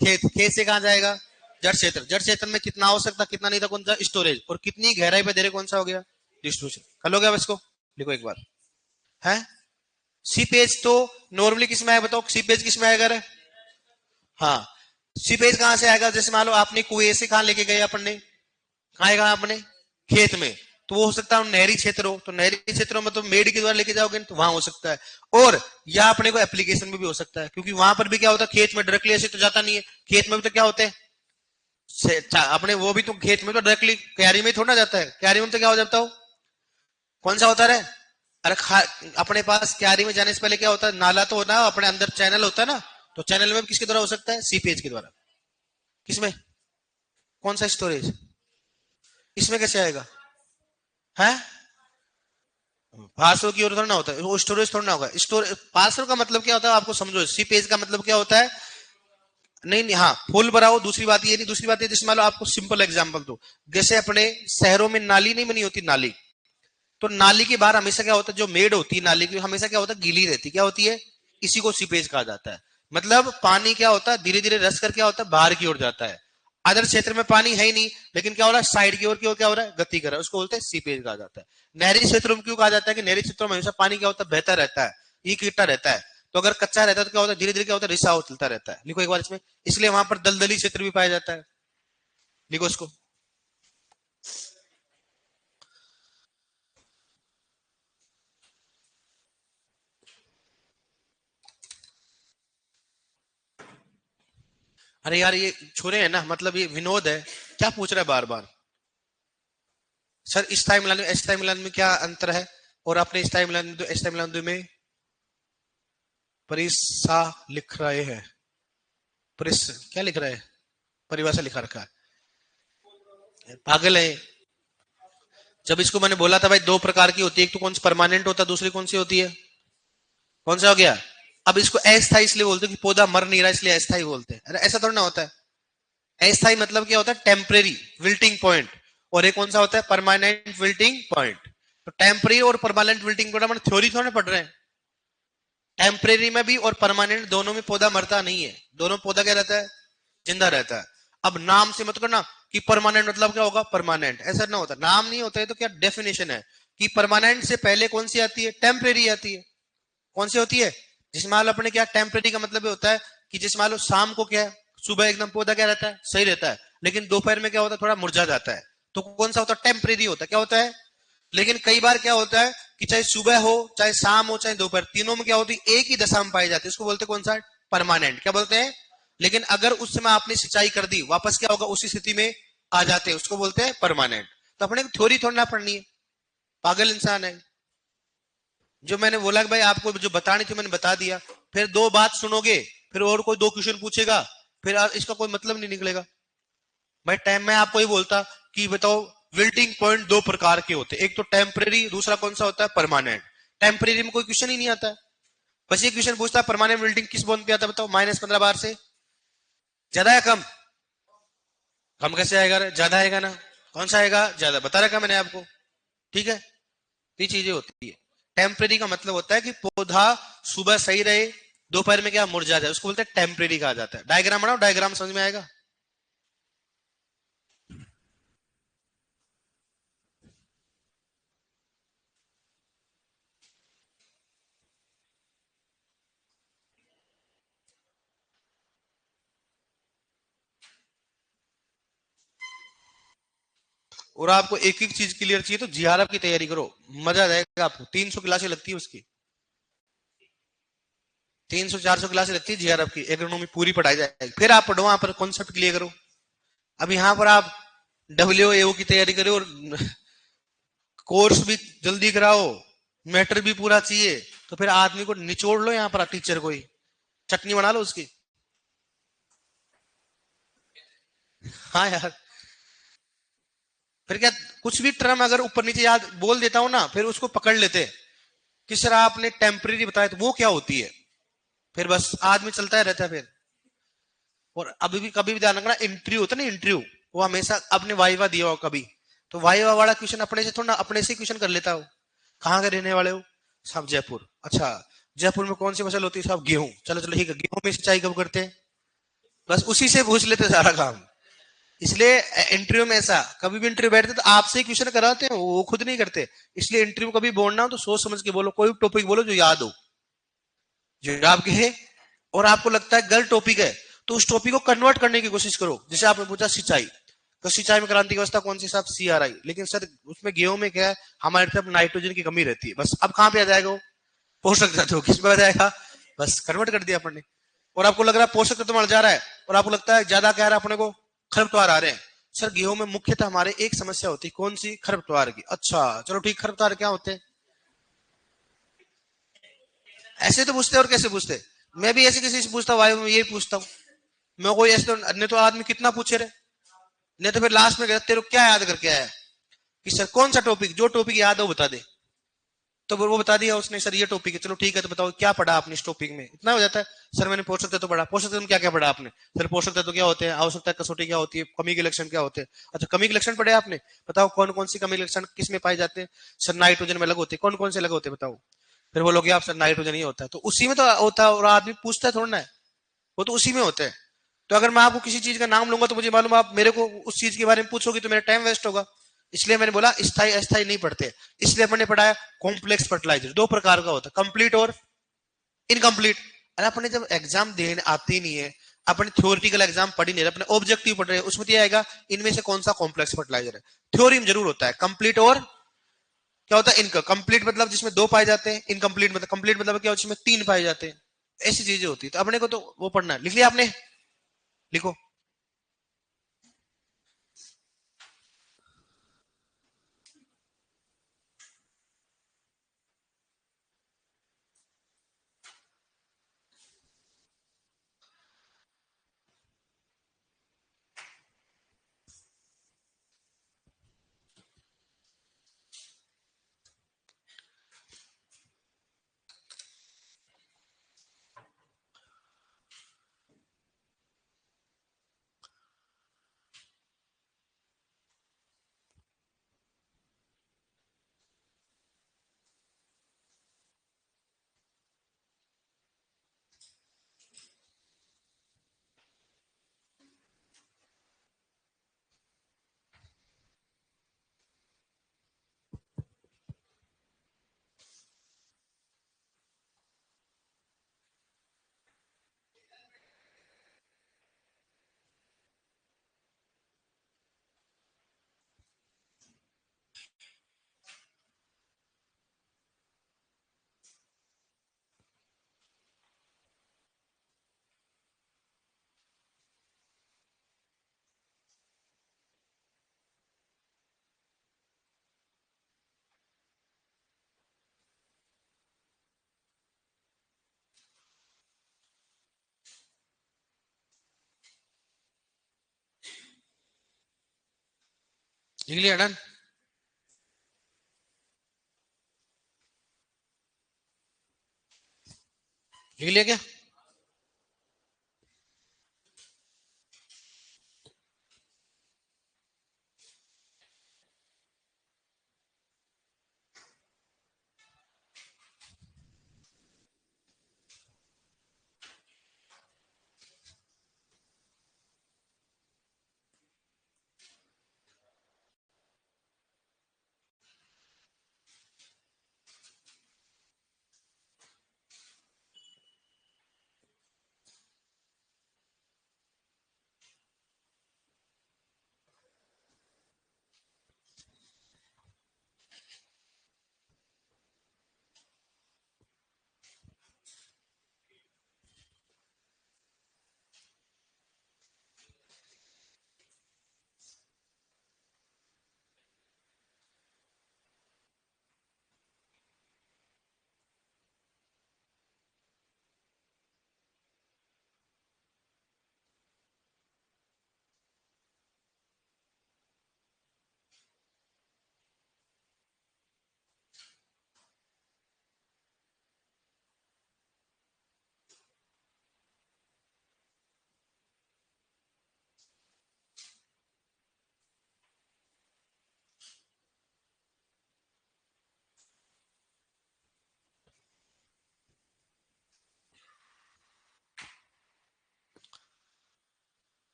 खेत, खेत से कहां जाएगा, जड़ क्षेत्र, जड़ क्षेत्र में कितना हो सकता, कितना नहीं था, कौन सा, स्टोरेज, और कितनी गहराई पे दे रहे, कौन सा हो गया, डिस्ट्रीब्यूशन। कर लोगे अब इसको, लिखो एक बार, है सीपेज तो नॉर्मली किस में आएगा बताओ, सीपेज किस में आएगा रे, हाँ सीपेज कहां से आएगा, जैसे मान लो आपने कुएं से कहां लेके गए, अपन ने कहा आएगा, आपने खेत में, तो वो हो सकता है नहरी क्षेत्र हो, तो नहरी क्षेत्रों में तो मेड के द्वारा लेके जाओगे तो वहां हो सकता है, और या अपने को एप्लीकेशन में भी हो सकता है, क्योंकि वहां पर भी क्या होता है, खेत में डायरेक्टली ऐसे तो जाता नहीं है, खेत में भी तो क्या होते हैं, अपने वो भी तो खेत में तो डायरेक्टली क्यारी में थोड़ा जाता है, क्यारी में तो क्या हो जाता हो, कौन सा होता है, अरे अपने पास क्यारी में जाने से पहले क्या होता है, नाला तो होता है, अपने अंदर चैनल होता है ना, तो चैनल में किसके द्वारा हो सकता है, सीपेज के द्वारा, किसमें, कौन सा स्टोरेज, इसमें कैसे आएगा, है पार्सल की ओर थोड़ा ना होता है, वो स्टोरेज थोड़ा ना होगा। स्टोरेज पार्सल का मतलब क्या होता है आपको समझो, सीपेज का मतलब क्या होता है, नहीं नहीं हाँ फुल भरा हो, दूसरी बात ये नहीं, दूसरी बात ये जैसे मान लो आपको सिंपल एग्जांपल दो, जैसे अपने शहरों में नाली नहीं बनी होती, नाली, तो नाली के बाहर हमेशा क्या होता है, जो मेड होती है नाली की हमेशा क्या होता है, गीली रहती, क्या होती है, इसी को सीपेज कहा जाता है। मतलब पानी क्या होता है, धीरे धीरे रस कर क्या होता है, बाहर की ओर जाता है। अदर क्षेत्र में पानी है ही नहीं, लेकिन क्या हो रहा है, साइड की ओर क्या हो रहा है, गति कर रहा है, उसको बोलते हैं सीपेज कहा जाता है। नहरी क्षेत्रों में क्यों कहा जाता है कि नहरी क्षेत्रों में हमेशा पानी क्या होता है, बहता रहता है, इकट्ठा रहता है। तो अगर कच्चा रहता है तो क्या होता है, धीरे धीरे क्या होता है, रिसाव चलता रहता है। लिखो एक बार इसमें, इसलिए वहां पर दलदली क्षेत्र भी पाया जाता है। लिखो इसको। अरे यार ये छोरे है ना, मतलब ये विनोद है, क्या पूछ रहा है बार बार। सर इस टाइम मिलान में एस टाइम मिलान में क्या अंतर है, और आपने इस टाइम मिलान में एस टाइम मिलान में परिसा लिख रहे हैं, परिस क्या लिख रहा है, परिभाषा लिखा रखा है, पागल है। जब इसको मैंने बोला था भाई दो प्रकार की होती है, एक तो कौन सी परमानेंट होता है, दूसरी कौन सी होती है, कौन सा हो गया। अब इसको अस्थाई इसलिए बोलते हैं कि पौधा मर नहीं रहा इसलिए अस्थाई बोलते हैं, अरे ऐसा थोड़ा ना होता है। अस्थाई मतलब क्या होता है, टेम्परेरी विल्टिंग पॉइंट, और एक कौन सा होता है, परमानेंट विल्टिंग पॉइंट। तो टेम्परेरी और परमानेंट विल्टिंग पॉइंट हम थ्योरी थोड़ा पढ़ रहे हैं। टेम्परेरी में भी और परमानेंट दोनों में पौधा मरता नहीं है, दोनों पौधा क्या रहता है, जिंदा रहता है। अब नाम से मत करना कि परमानेंट मतलब क्या होगा, परमानेंट, ऐसा ना होता, नाम नहीं होता है तो क्या डेफिनेशन है कि परमानेंट से पहले कौन सी आती है, टेम्परेरी आती है। कौन सी होती है, जिस मान लो अपने क्या टेम्परेरी का मतलब होता है कि जिस मान लो शाम को क्या है, सुबह एकदम पौधा क्या रहता है, सही रहता है, लेकिन दोपहर में क्या होता है, थोड़ा मुरझा जाता है। तो कौन सा होता है, टेम्परेरी होता है, क्या होता है। लेकिन कई बार क्या होता है कि चाहे सुबह हो, चाहे शाम हो, चाहे दोपहर, तीनों में क्या होती है, एक ही दशा में पाई जाती है, इसको बोलते हैं कौन सा, परमानेंट, क्या बोलते हैं। लेकिन अगर उस समय आपने सिंचाई कर दी, वापस क्या होगा, उसी स्थिति में आ जाते हैं, उसको बोलते हैं परमानेंट। तो अपने थ्योरी थोड़ी ना पढ़नी है, पागल इंसान है। जो मैंने बोला कि भाई आपको जो बतानी थी मैंने बता दिया, फिर दो बात सुनोगे, फिर और कोई दो क्वेश्चन पूछेगा, फिर इसका कोई मतलब नहीं निकलेगा। भाई टाइम में आपको ही बोलता कि बताओ विल्टिंग पॉइंट दो प्रकार के होते, एक तो टेम्परेरी, दूसरा कौन सा होता है, परमानेंट। टेम्परेरी में कोई क्वेश्चन ही नहीं आता है, बस ये क्वेश्चन पूछता है परमानेंट विल्टिंग किस बॉन्ड पे आता है, बताओ -15 बार से ज्यादा या कम। कम कैसे आएगा, ज्यादा आएगा ना, कौन सा आएगा, ज्यादा, बता रखा मैंने आपको, ठीक है। ये चीजें होती है। टेम्परेरी का मतलब होता है कि पौधा सुबह सही रहे, दोपहर में क्या मुरझा जाए, उसको बोलते हैं टेम्परेरी कहा जाता है। डायग्राम बनाओ, डायग्राम समझ में आएगा। और आपको एक एक चीज क्लियर चाहिए तो जीआरएफ की तैयारी करो, मजा आ जाएगा आपको। 300 क्लासें लगती है उसकी, 300-400 क्लासें लगती है जीआरएफ की, एग्रोनॉमी पूरी पढ़ाई जाएगी, फिर आप पढ़ो वहां पर कॉन्सेप्ट क्लियर करो। अब यहाँ पर आप डब्ल्यूएओ की तैयारी करो और कोर्स भी जल्दी कराओ, मैटर भी पूरा चाहिए, तो फिर आदमी को निचोड़ लो यहाँ पर, टीचर को ही चटनी बना लो उसकी। हाँ यार, फिर क्या, कुछ भी टर्म अगर ऊपर नीचे याद बोल देता हूं ना, फिर उसको पकड़ लेते कि सर आपने टेम्परेरी बताया तो वो क्या होती है, फिर बस आदमी चलता रहता है फिर। और अभी भी कभी भी ध्यान रखना, इंटरव्यू होता है ना, इंटरव्यू, वो हमेशा अपने वाइवा दिया हो कभी, तो वाइवा वाला क्वेश्चन अपने से थोड़ा, अपने से क्वेश्चन कर लेता हो, कहाँ के रहने वाले हो, साहब जयपुर, अच्छा जयपुर में कौन सी फसल होती है, साहब गेहूं, चलो चलो ठीक है, गेहूं में सिंचाई कब करते हैं, बस उसी से पूछ लेते सारा काम। इसलिए इंटरव्यू में ऐसा, कभी भी इंटरव्यू बैठते तो आपसे ही क्वेश्चन कराते हैं, वो खुद नहीं करते। इसलिए इंटरव्यू कभी बोलना हो तो सोच समझ के बोलो, कोई टॉपिक बोलो जो याद हो, जो आपके है, और आपको लगता है गलत टॉपिक है तो उस टॉपिक को कन्वर्ट करने की कोशिश करो। जैसे आपने पूछा सिंचाई, तो सिंचाई में क्रांति की व्यवस्था कौन सी, साहब सीआरआई, लेकिन सर उसमें गेहूं में क्या है, हमारे तरफ नाइट्रोजन की कमी रहती है, बस अब कहां पे आ जाएगा वो, पोषक तत्व किस पे आ जाएगा, बस कन्वर्ट कर दिया अपन ने। और आपको लग रहा है पोषक तत्व मर जा रहा है, और आपको लगता है ज्यादा कह रहा है अपने को, खरपतवार आ रहे हैं। सर गेहूं में मुख्यतः हमारे एक समस्या होती है, कौन सी, खरपतवार की, अच्छा चलो ठीक, खरपतवार क्या होते हैं, ऐसे तो पूछते और कैसे पूछते। मैं भी ऐसे किसी से पूछता हूँ, मैं यही पूछता हूँ, मैं कोई ऐसे तो नहीं, तो आदमी कितना पूछे रहे, नहीं तो फिर लास्ट में कहते तेरे को क्या याद करके आया, कि सर कौन सा टॉपिक, जो टॉपिक याद हो बता दे, तो वो बता दिया उसने, सर ये टॉपिक है, चलो ठीक है, तो बताओ क्या पढ़ा आपने इस टॉपिक में, इतना हो जाता है। सर मैंने पोषक तत्व पढ़ा, पोषक तत्व में क्या क्या पढ़ा आपने, सर पोषक तत्व क्या होते हैं, आवश्यकता कसौटी क्या होती है, कमी के लक्षण क्या होते हैं, अच्छा कमी के लक्षण पढ़े आपने, बताओ कौन कौन सी कमी के लक्षण किस में पाए जाते हैं, सर नाइट्रोजन में अलग होते हैं, कौन कौन से अलग होते हैं बताओ, फिर बोलोगे आप सर नाइट्रोजन ही होता है, तो उसी में तो होता है, और आदमी पूछता है थोड़ा ना है, वो तो उसी में होता है। तो अगर मैं आपको किसी चीज का नाम लूंगा तो मुझे मालूम आप मेरे को उस चीज के बारे में पूछोगे तो मेरा टाइम वेस्ट होगा। इसलिए मैंने बोला स्थायी अस्थायी नहीं पढ़ते, इसलिए मैंने पढ़ाया कॉम्प्लेक्स फर्टिलाइजर, दो प्रकार का होता है, कंप्लीट और इनकम्प्लीट। अरे अपने जब एग्जाम देने आते ही नहीं है, अपने थ्योरेटिकल एग्जाम पढ़ ही नहीं रहे, अपने ऑब्जेक्टिव पढ़ रहे हैं, उसमें क्या आएगा, इनमें से कौन सा कॉम्प्लेक्स फर्टिलाइजर है, थ्योरी में जरूर होता है कंप्लीट और क्या होता है इनका, कंप्लीट मतलब जिसमें दो पाए जाते हैं, इनकम्प्लीट मतलब कंप्लीट मतलब क्या होता है जिसमें तीन पाए जाते हैं, ऐसी चीजें होती है। तो अपने को तो वो पढ़ना है, लिख लिया आपने, लिखो। लिख लिया, डन, लिख लिया क्या?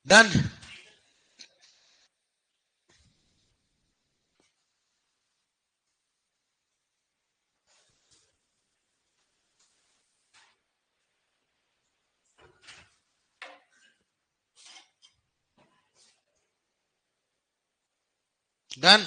डन, डन,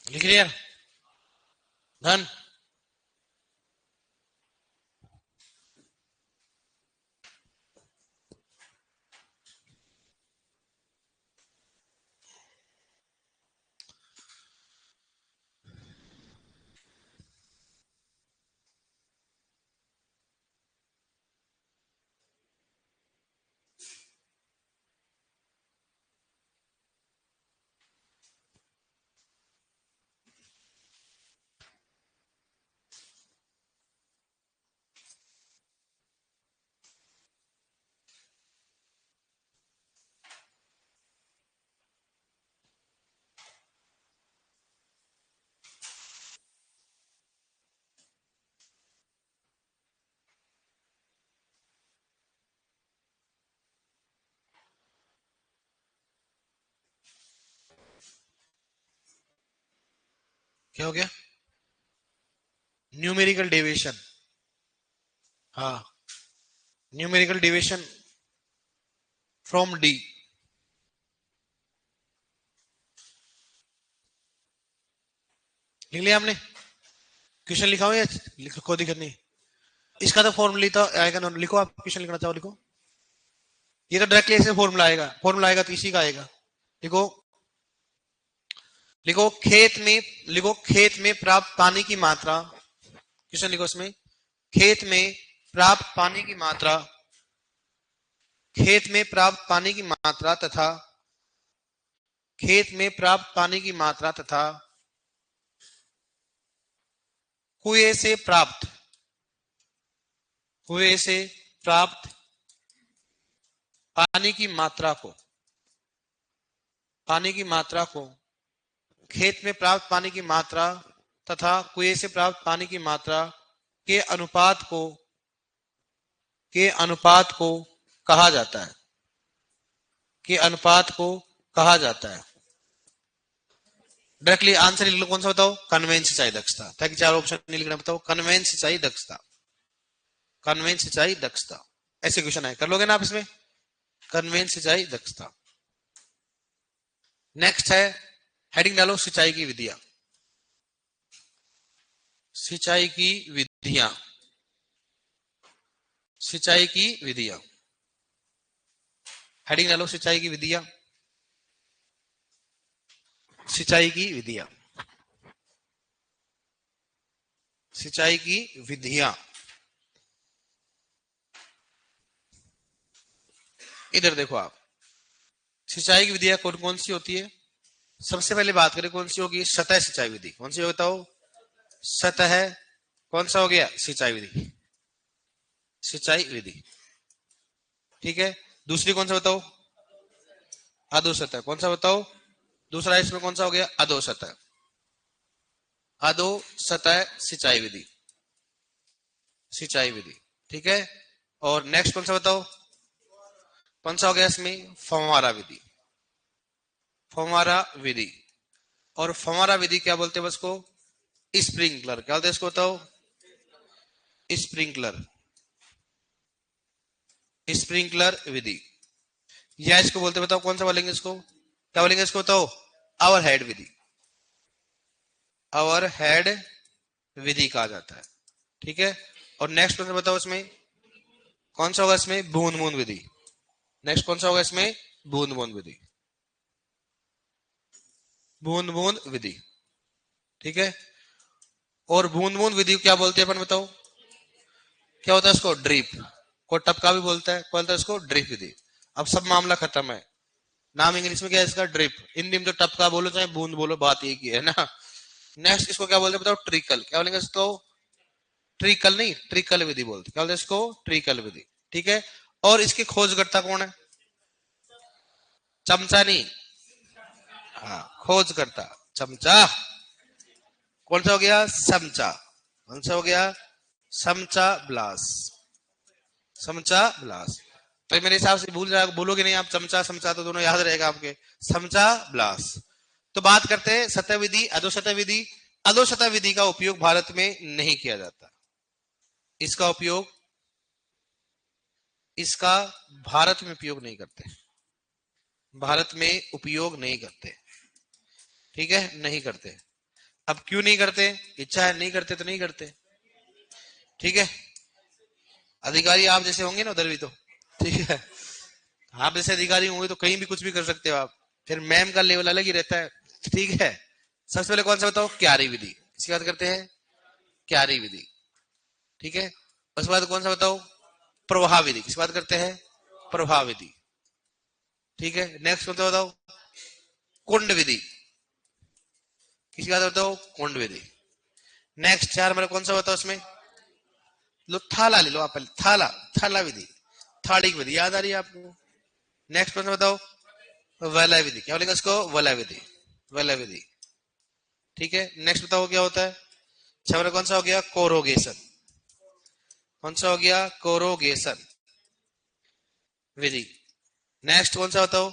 लिख लिया धन। क्या हो गया? Numerical deviation. हाँ, न्यूमेरिकल डेविएशन फ्रॉम डी। लिख लिया हमने? क्वेश्चन लिखा हो या लिखो, कोई दिक्कत नहीं। इसका तो फॉर्मूला तो आएगा ना, लिखो आप क्वेश्चन लिखना चाहो लिखो। ये तो डायरेक्टली ऐसे फॉर्मूला आएगा तो इसी का आएगा। लिखो, लिखो खेत में, लिखो खेत में प्राप्त पानी की मात्रा। क्वेश्चन लिखो इसमें, खेत में प्राप्त पानी की मात्रा, खेत में प्राप्त पानी की मात्रा तथा, खेत में प्राप्त पानी की मात्रा तथा कुएं से प्राप्त, कुएं से प्राप्त पानी की मात्रा को, पानी की मात्रा को, खेत में प्राप्त पानी की मात्रा तथा कुएं से प्राप्त पानी की मात्रा के अनुपात को, के अनुपात को कहा जाता है, के अनुपात को कहा जाता है। डायरेक्टली आंसर लिख लो, कौन सा बताओ? कन्वेंस सिंचाई दक्षता, ताकि चार ऑप्शन नहीं लिखना। बताओ कन्वेंस सिंचाई दक्षता, कन्वेंस सिंचाई दक्षता, ऐसे क्वेश्चन है, कर लोगे ना आप इसमें? कन्वेंस सिंचाई दक्षता। नेक्स्ट है, हेडिंग डालो सिंचाई की विधियां, सिंचाई की विधियां, सिंचाई की विधियां। हेडिंग डालो सिंचाई की विधियां, सिंचाई की विधियां, सिंचाई की विधियां। इधर देखो आप, सिंचाई की विधियां कौन कौन सी होती है? सबसे पहले बात करें कौन सी होगी? सतह सिंचाई विधि। कौन सी बताओ? सतह, कौन सा हो गया? सिंचाई विधि, सिंचाई विधि। ठीक है, दूसरी कौन सा बताओ? अधो सतह। कौन सा बताओ? दूसरा इसमें कौन सा हो गया? अधो सतह, अधो सतह सिंचाई विधि, सिंचाई विधि। ठीक है, और नेक्स्ट कौन सा बताओ? कौन सा हो गया इसमें? फव्वारा विधि, फव्वारा विधि। और फव्वारा विधि क्या बोलते हैं उसको? स्प्रिंकलर। क्या बोलते हैं इसको बताओ? स्प्रिंकलर, स्प्रिंकलर विधि। या इसको बोलते बताओ, कौन सा बोलेंगे इसको? क्या बोलेंगे इसको बताओ? आवर हेड विधि, आवर हेड विधि कहा जाता है। ठीक है, और नेक्स्ट कौन सा बताओ इसमें? कौन सा होगा इसमें? बूंद बूंद विधि। नेक्स्ट कौन सा होगा इसमें? बूंद बूंद विधि, बूंद बूंद विधि। ठीक है, और बूंद बूंद विधि क्या बोलते हैं अपन बताओ? क्या होता है इसको? ड्रिप। को टपका भी बोलता है, बोलता है इसको ड्रिप विधि। अब सब मामला खत्म है। नाम इंग्लिश में क्या है इसका? ड्रिप। हिंदी में तो टपका बोलो चाहे बूंद बोलो, बात एक ही है ना। नेक्स्ट इसको क्या बोलते हैं बताओ? ट्रिकल। क्या बोलेंगे इसको? ट्रिकल नहीं, ट्रिकल विधि बोलते। क्या बोलते हैं इसको? ट्रिकल विधि। ठीक है, और इसके खोजकर्ता कौन है? चमचा नहीं, हाँ खोजकर्ता चमचा। कौन सा हो गया? समचा। कौन सा हो गया? समचा ब्लास, समचा ब्लास। तो मेरे हिसाब से भूल जाओ, बोलोगे नहीं आप चमचा समचा, तो दोनों याद रहेगा आपके। समचा ब्लास। तो बात करते हैं सतह विधि, अधोसतह विधि। अधोसतह विधि का उपयोग भारत में नहीं किया जाता। इसका उपयोग, इसका भारत में उपयोग नहीं करते, भारत में उपयोग नहीं करते। ठीक है, नहीं करते। अब क्यों नहीं करते? इच्छा है, नहीं करते तो नहीं करते। ठीक है, अधिकारी आप जैसे होंगे ना उधर भी तो, ठीक है, आप जैसे अधिकारी होंगे तो कहीं भी कुछ भी कर सकते हो आप। फिर मैम का लेवल अलग ही रहता है। ठीक है, सबसे पहले कौन सा बताओ? क्यारी विधि, इसकी बात करते हैं, क्यारी विधि। ठीक है, उसके बाद कौन सा बताओ? प्रवाह विधि, किसकी बात करते हैं? प्रवाह विधि। ठीक है, नेक्स्ट कौन सा बताओ? कुंड विधि, किसकी बात बताओ? कुंड विधि। नेक्स्ट चार मेरे कौन सा बताओ इसमें? लो थाला ले लो आप पहले, थाला, थाला विधि, थाली की विधि याद आ रही है आपको? नेक्स्ट कौन सा बताओ? वलय विधि, क्या बोलेगा इसको? वलय विधि, वलय विधि। ठीक है, नेक्स्ट बताओ क्या होता है? छह कौन सा हो गया? कोरोगेशन, कौन सा हो गया? कोरोगेशन विधि। नेक्स्ट कौन सा बताओ?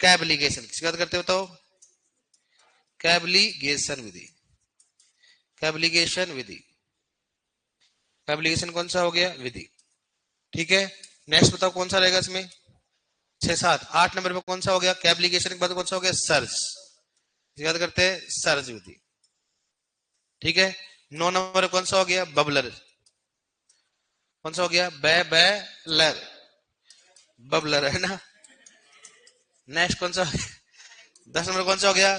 कैबलिगेशन, किसकी बात करते हो बताओ? कैबलिगेशन विधि, कैबलिगेशन विधि, कैबलिगेशन कौन सा हो गया? विधि। ठीक है, नेक्स्ट बताओ कौन सा रहेगा इसमें? छह सात आठ नंबर पे कौन सा हो गया? कैबलिगेशन के बाद कौन सा हो गया? सर्ज, याद करते हैं, सर्ज विधि। ठीक है, नौ नंबर कौन सा हो गया? बबलर, कौन सा हो गया? बेलर, बबलर है ना। नेक्स्ट कौन सा? दस नंबर कौन सा हो गया?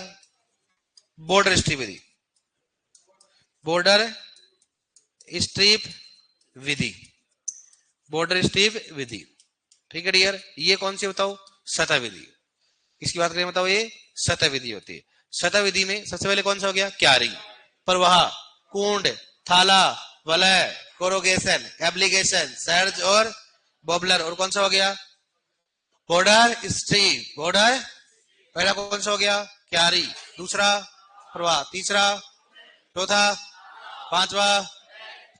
बॉर्डर स्ट्रिप विधि, बॉर्डर स्ट्रिप विधि, बॉर्डर स्ट्रिप विधि। ठीक है डियर, ये कौन सी बताओ? सतह विधि। इसकी बात करें बताओ, ये सतह विधि होती है। सतह विधि में सबसे पहले कौन सा हो गया? क्यारी, प्रवाह, कुंड, थाला, वलय, कोरोगेशन, एप्लीकेशन, सर्ज और बॉबलर। और कौन सा हो गया? Border stream, border. पहला कौन सा हो गया? क्यारी, दूसरा प्रवाह, तीसरा, चौथा, पांचवा,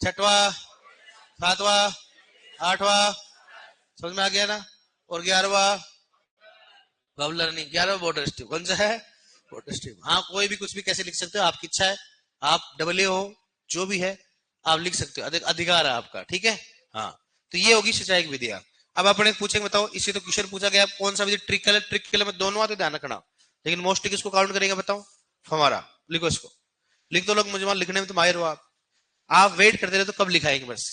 छठवा, सातवा, आठवा, समझ में आ गया ना? और 11वां बबलर नहीं, 11वां बॉर्डर स्ट्रीम। कौन सा है? Border stream. हाँ, कोई भी कुछ भी कैसे लिख सकते हो, आपकी इच्छा है। आप डबल ए हो, जो भी है आप लिख सकते हो, अधिकार है आपका। ठीक है, हाँ। तो ये होगी सिंचाई की विधियां। अब अपने पूछेंगे बताओ, इसी तो क्वेश्चन पूछा गया कौन सा विधि ट्रिकल है? ट्रिकल में दोनों आते, ध्यान रखना। लेकिन मोस्ट किसको काउंट करेंगे बताओ? हमारा। लिखो इसको, लिख दो लोग, मुझे वहां लिखने में तो माहिर हो आप वेट करते रहे तो कब लिखाएंगे? बस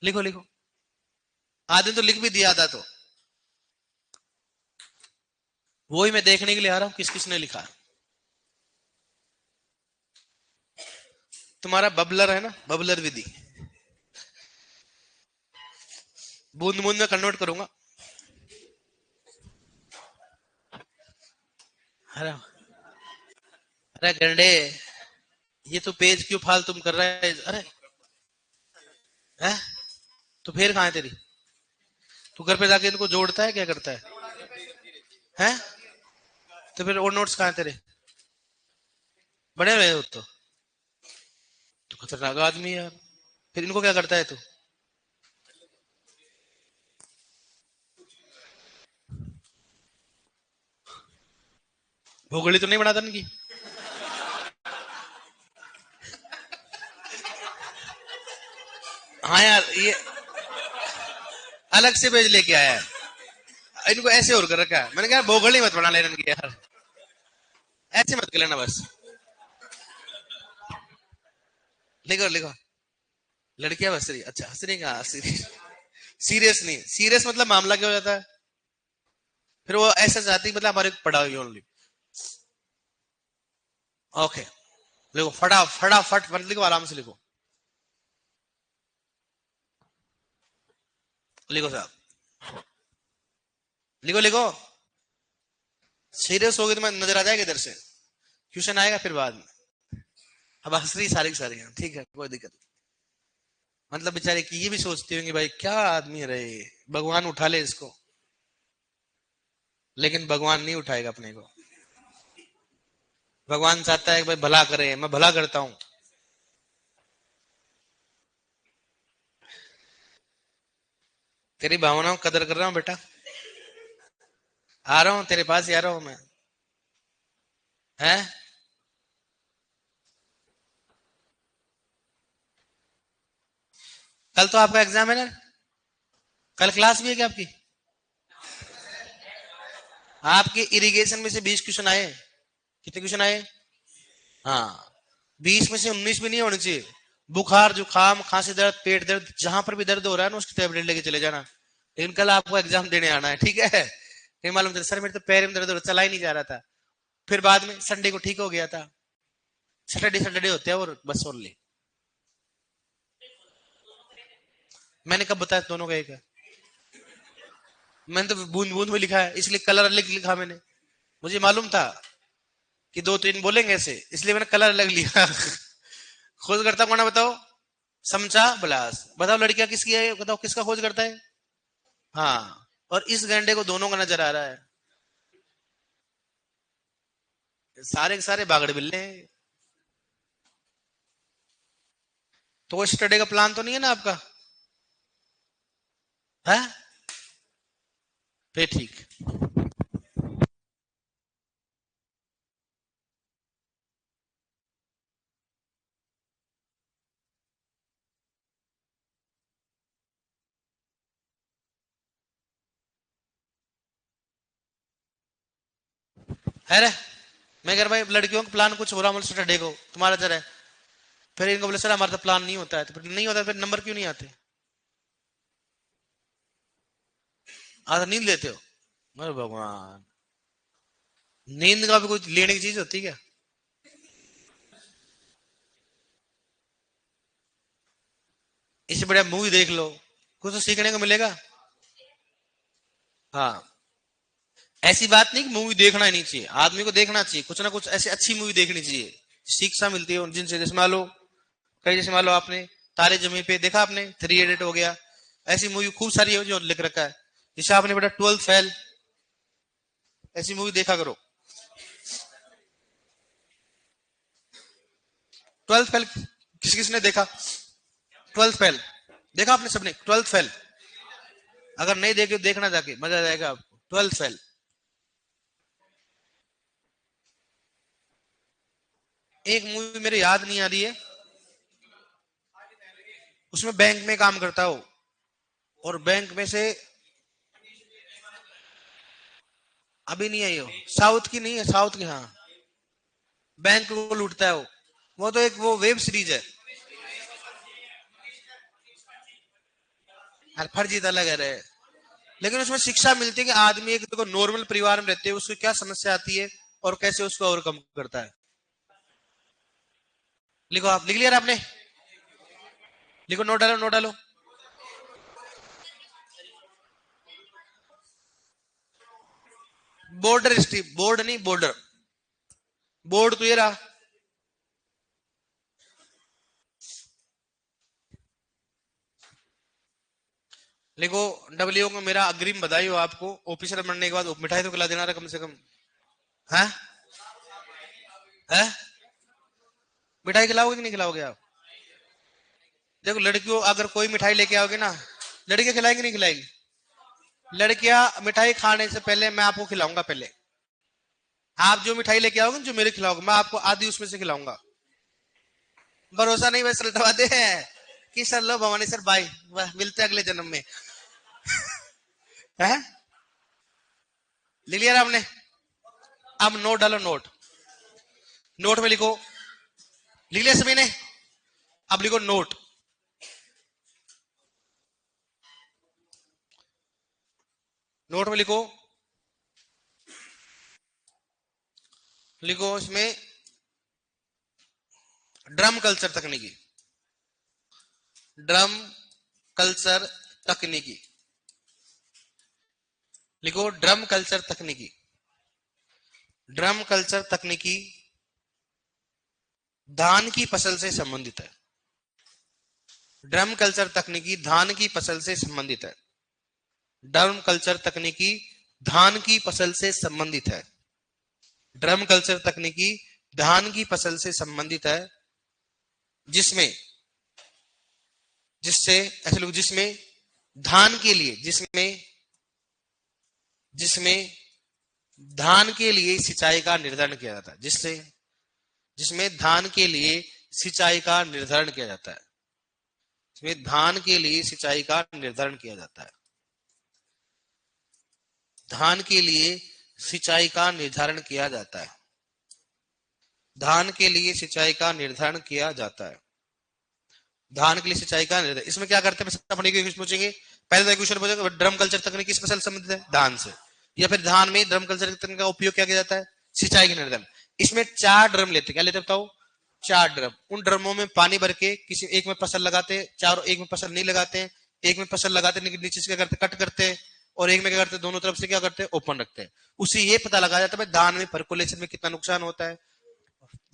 लिखो लिखो, आधे तो लिख भी दिया, आधा तो वही मैं देखने के लिए आ रहा हूं किस किसने लिखा। तुम्हारा बबलर है ना, बबलर विधि, बूंद बूंद में कन्वर्ट करूंगा। अरे अरे गंडे, ये तो पेज क्यों फाल तुम कर रहा है? अरे है, तो फिर कहां है तेरी? तू घर पे जाके इनको जोड़ता है, क्या करता है? हैं? तो फिर और नोट्स कहां है तेरे? बने हुए हो तो खतरनाक आदमी है यार। फिर इनको क्या करता है तू? भोगड़ी तो नहीं बनाता इनकी? हाँ यार, ये अलग से पेज लेके आया है, इनको ऐसे और कर रखा है। मैंने कहा भोगड़ी मत बना लेना इनकी यार, ऐसे मत कर लेना बस। लिखो लिखो, लड़कियां बस रही, अच्छा हंस रही कहा? सीरियस नहीं, सीरियस मतलब मामला क्या हो जाता है? फिर वो ऐसा चाहती मतलब हमारे पढ़ाई ओनली। ओके, लिखो फटाफट फट लिखो, आराम से लिखो, लिखो साहब, लिखो लिखो। सीरियस हो गई तो मैं नजर आ जाएगा इधर से, ट्यूशन आएगा फिर बाद में। अब हंस रही सारी की सारी हैं, ठीक है, कोई दिक्कत नहीं। मतलब बेचारे की ये भी सोचती होंगी भाई क्या आदमी है रहे, भगवान उठा ले इसको। लेकिन भगवान नहीं उठाएगा अपने को। भगवान चाहता है कि भाई भला करे, मैं भला करता हूं। तेरी भावनाओं कदर कर रहा हूं बेटा, आ रहा हूं तेरे पास ही आ रहा हूं मैं। है, कल तो आपका एग्जाम है ना? कल क्लास भी है क्या आपकी? आपके इरिगेशन में से 20 क्वेश्चन आए, कितने क्वेश्चन आए? हाँ, 20 में से 19 भी नहीं होनी चाहिए। बुखार, जुकाम, खांसी, दर्द, पेट दर्द, जहां पर भी दर्द हो रहा है ना, उसकी टेबलेट लेके चले जाना। लेकिन कल आपको एग्जाम देने आना है, ठीक है? नहीं मालूम चला, सर मेरे तो पैर में दर्द हो रहा, चला ही नहीं जा रहा था। फिर बाद में संडे को ठीक हो गया था। सैटरडे सैटरडे होते हैं और बस ओनली। मैंने कब बताया दोनों का एक है? मैंने तो बूंद बूंद में लिखा है, इसलिए कलर अलग लिखा मैंने। मुझे मालूम था कि दो तीन बोलेंगे ऐसे, इसलिए मैंने कलर अलग लिया। खोज करता कौन है बताओ? समझा बलास। बताओ लड़कियां किसकी है, बताओ किसका खोज करता है? हाँ, और इस गैंडे को दोनों का नजर आ रहा है। सारे के सारे बागड़ बिल्ले हैं। तो स्टडी का प्लान तो नहीं है ना आपका? है? फिर ठीक। है रे। मैं कह रहा भाई लड़कियों का प्लान कुछ हो रहा, मतलब सैटरडे को तुम्हारा जरा है। फिर इनको बोले सर हमारा तो प्लान नहीं होता है, तो फिर नहीं होता, फिर नंबर क्यों नहीं आते? आधा नींद लेते हो? अरे भगवान, नींद का भी कोई लेने की चीज होती है क्या? इससे बढ़िया मूवी देख लो, कुछ तो सीखने को मिलेगा। हाँ, ऐसी बात नहीं कि मूवी देखना ही नहीं चाहिए, आदमी को देखना चाहिए, कुछ ना कुछ ऐसी अच्छी मूवी देखनी चाहिए, शिक्षा मिलती है जिनसे। जैसे मान लो, कई जैसे मान लो आपने तारे जमी पे देखा, आपने थ्री इडियट हो गया, ऐसी मूवी खूब सारी है जो लिख रखा है। जैसे आपने बेटा 12th फेल, ऐसी मूवी देखा करो। 12th फेल किस किसने देखा? 12th फेल देखा आपने सबने? 12th फेल अगर नहीं देखे देखना, जाके मजा आ जाएगा आपको। 12th फेल एक मूवी मेरे याद नहीं आ रही है, उसमें बैंक में काम करता हो, और बैंक में से, अभी नहीं आई हो, साउथ की नहीं है, साउथ की, हाँ। बैंक को लूटता है वो तो एक वो वेब सीरीज है। यार फर्जी तो अलग है रे, लेकिन उसमें शिक्षा मिलती है कि आदमी एक देखो नॉर्मल परिवार में रहते हैं, उसको क्या समस्या आती है और कैसे उसको ओवरकम करता है। लिखो, आप लिख लिया आपने? लिखो, नोट डालो, नोट डालो। बॉर्डर स्ट्रीप, बोर्ड नहीं बॉर्डर, बोर्ड तो ये रहा। लिखो, डब्ल्यू को मेरा अग्रिम बधाई हो आपको, ऑफिसर बनने के बाद मिठाई तो खिला देना रहा कम से कम। है? है? मिठाई खिलाओगे कि नहीं खिलाओगे आप? देखो लड़कियों, अगर कोई मिठाई लेके आओगे ना, लड़कियां खिलाएंगी नहीं खिलाएंगी? लड़कियां मिठाई खाने से पहले मैं आपको खिलाऊंगा पहले। आप जो मिठाई लेके आओगे जो मेरे खिलाओगे, मैं आपको आधी उसमें से खिलाऊंगा। भरोसा नहीं, बस लटवा दे कि सर लो भवानी सर, बाय, मिलते हैं अगले जन्म में। है? ले लिया आपने? अब नोट डालो, नोट। नोट में लिखो, लिख लिया सभी ने? अब लिखो नोट। नोट में लिखो, लिखो इसमें ड्रम कल्चर तकनीकी। ड्रम कल्चर तकनीकी। लिखो ड्रम कल्चर तकनीकी। ड्रम कल्चर तकनीकी धान की फसल से संबंधित है। ड्रम कल्चर तकनीकी धान की फसल से संबंधित है। ड्रम कल्चर तकनीकी धान की फसल से संबंधित है। ड्रम कल्चर तकनीकी धान की फसल से संबंधित है, जिसमें, जिससे, ऐसे लोग, जिसमें धान के लिए, जिसमें, जिसमें धान के लिए सिंचाई का निर्धारण किया जाता है, जिससे, जिसमें धान के लिए सिंचाई का निर्धारण किया जाता है, जिसमें धान के लिए सिंचाई का निर्धारण किया जाता है। धान के लिए सिंचाई का निर्धारण किया जाता है। धान के लिए सिंचाई का निर्धारण किया जाता है। धान के लिए सिंचाई का निर्धारण, इसमें क्या करते हैं अपने क्वेश्चन पूछेंगे। पहले तो क्वेश्चन पूछेगा ड्रम कल्चर तकनीक किस फसल संबंधित है, धान से, या फिर धान में ड्रम कल्चर तकनीक का उपयोग क्या किया जाता है, सिंचाई के निर्धारण। इसमें 4 ड्रम लेते, क्या लेते बताओ, 4 ड्रम। उन ड्रमों में पानी भर के किसी एक में फसल लगाते, चारों एक में फसल नहीं लगाते हैं, एक में फसल लगाते लेकिन नीचे से क्या करते, कट करते हैं, और एक में क्या करते, दोनों तरफ से क्या करते हैं, ओपन रखते हैं। उसी ये पता लगाया जाता है धान में परकोलेशन में कितना नुकसान होता है,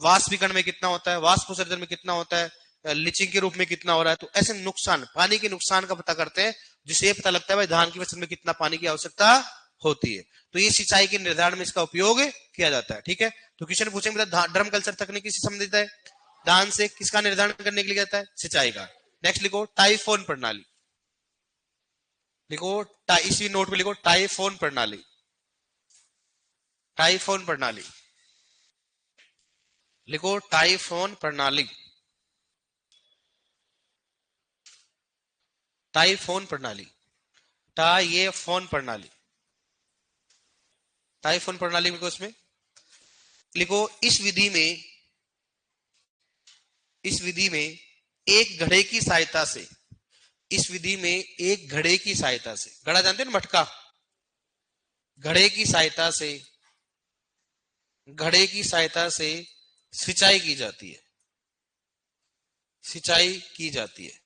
वाष्पीकरण में कितना होता है, वाष्पोत्सर्जन में कितना होता है, लीचिंग के रूप में कितना हो रहा है। तो ऐसे नुकसान, पानी के नुकसान का पता करते हैं, जिससे ये पता लगता है भाई धान की फसल में कितना पानी की आवश्यकता होती है। तो ये सिंचाई के निर्धारण में इसका उपयोग किया जाता है। ठीक है, तो क्वेश्चन पूछेंगे ड्रम कल्चर तकनीक किससे संबंधित है, धान से, किसका निर्धारण करने के लिए जाता है, सिंचाई का। नेक्स्ट लिखो टाइफोन प्रणाली, लिखो इसी नोट में लिखो टाइफोन प्रणाली, टाइफोन प्रणाली लिखो, टाइफोन प्रणाली, टाइफोन प्रणाली, टाइफोन प्रणाली, टाइफोन प्रणाली लिखो, इसमें लिखो इस विधि में एक घड़े की सहायता से, इस विधि में एक घड़े की सहायता से, घड़ा जानते हैं ना मटका, घड़े की सहायता से, घड़े की सहायता से सिंचाई की जाती है, सिंचाई की जाती है,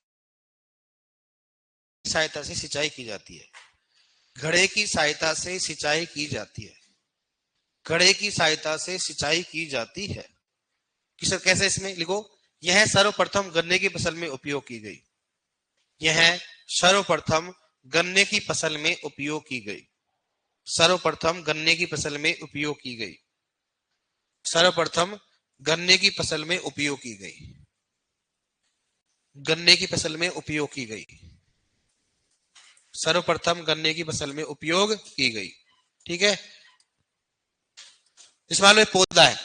सहायता से सिंचाई की जाती है, घड़े की सहायता से सिंचाई की जाती है, घड़े की सहायता से सिंचाई की जाती है। किस कैसे, इसमें लिखो यह सर्वप्रथम गन्ने की फसल में उपयोग की गई, यह सर्वप्रथम गन्ने की फसल में उपयोग की गई, सर्वप्रथम गन्ने की फसल में उपयोग की गई, सर्वप्रथम गन्ने की फसल में उपयोग की गई, गन्ने की फसल में उपयोग की गई, सर्वप्रथम गन्ने की फसल में उपयोग की गई। ठीक है, इस मान लो पौधा है,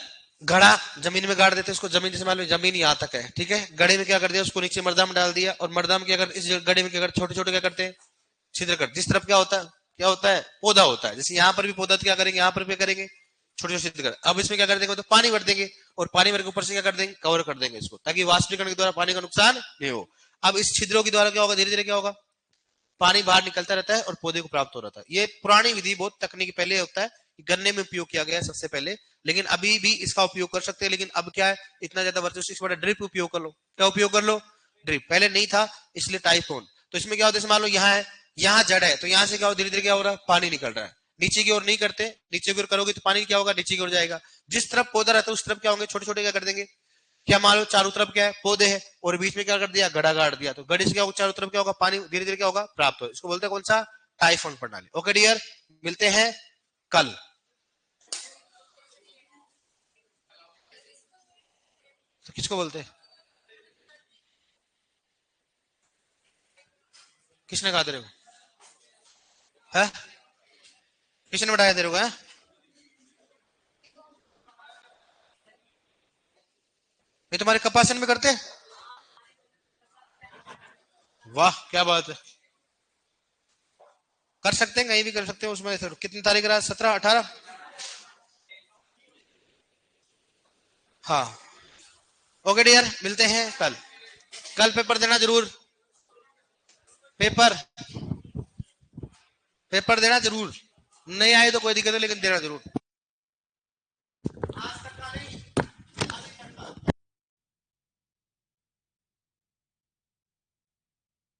घड़ा जमीन में गाड़ देते हैं उसको, जमीन जैसे मान लो जमीन यहाँ तक है, ठीक है, गड़े में क्या कर दिया, उसको नीचे मर्दा में डाल दिया, और मर्दा में क्या कर, इस गड़े में क्या करते, छोटे छोटे क्या करते हैं, छिद्र करते, जिस तरफ क्या होता है पौधा होता है, जैसे यहाँ पर भी पौधा क्या करेंगे, यहाँ पर भी करेंगे छोटे छोटे छिद्र कर। अब इसमें क्या कर देंगे, तो पानी भर देंगे, और पानी भर के ऊपर से क्या कर देंगे, कवर कर देंगे इसको, ताकि वाष्पीकरण के द्वारा पानी का नुकसान नहीं हो। अब इस छिद्रों के द्वारा क्या होगा, धीरे धीरे क्या होगा, पानी बाहर निकलता रहता है और पौधे को प्राप्त हो रहा था। ये पुरानी विधि, बहुत तकनीकी पहले होता है, गन्ने में उपयोग किया गया है सबसे पहले, लेकिन अभी भी इसका उपयोग कर सकते हैं। लेकिन अब क्या है, इतना ज्यादा वर्षों से, इस बार ड्रिप उपयोग कर लो, क्या उपयोग कर लो, ड्रिप, पहले नहीं था इसलिए टाइफोन। तो इसमें क्या होता है, मान लो यहाँ है, यहाँ जड़ है, तो यहाँ से क्या हो, धीरे धीरे क्या हो रहा है, पानी निकल रहा है, नीचे की ओर नहीं करते, नीचे की ओर करोगे तो पानी क्या होगा, नीचे की ओर जाएगा। जिस तरफ पौधा रहता है उस तरफ क्या होंगे, छोटे छोटे क्या कर देंगे, क्या मान लो चारों तरफ क्या है, पौधे हैं, और बीच में क्या कर दिया, गड़ा गाड़ दिया, तो गड़े से क्या होगा, चारों तरफ क्या होगा, पानी धीरे धीरे क्या होगा, प्राप्त हो। इसको बोलते हैं कौन सा, टाइफोन प्रणाली। ओके डियर, मिलते हैं कल। तो किसको बोलते हैं, किसने कहा तेरे को है, किसने बताया तेरे को है, ये तुम्हारे कपासन में करते हैं, वाह क्या बात है, कर सकते हैं, कहीं भी कर सकते हैं। उसमें कितनी तारीख रहा, 17 18, हाँ। ओके डियर, मिलते हैं कल, कल पेपर देना जरूर, पेपर पेपर देना जरूर, नहीं आए तो कोई दिक्कत नहीं, लेकिन देना जरूर।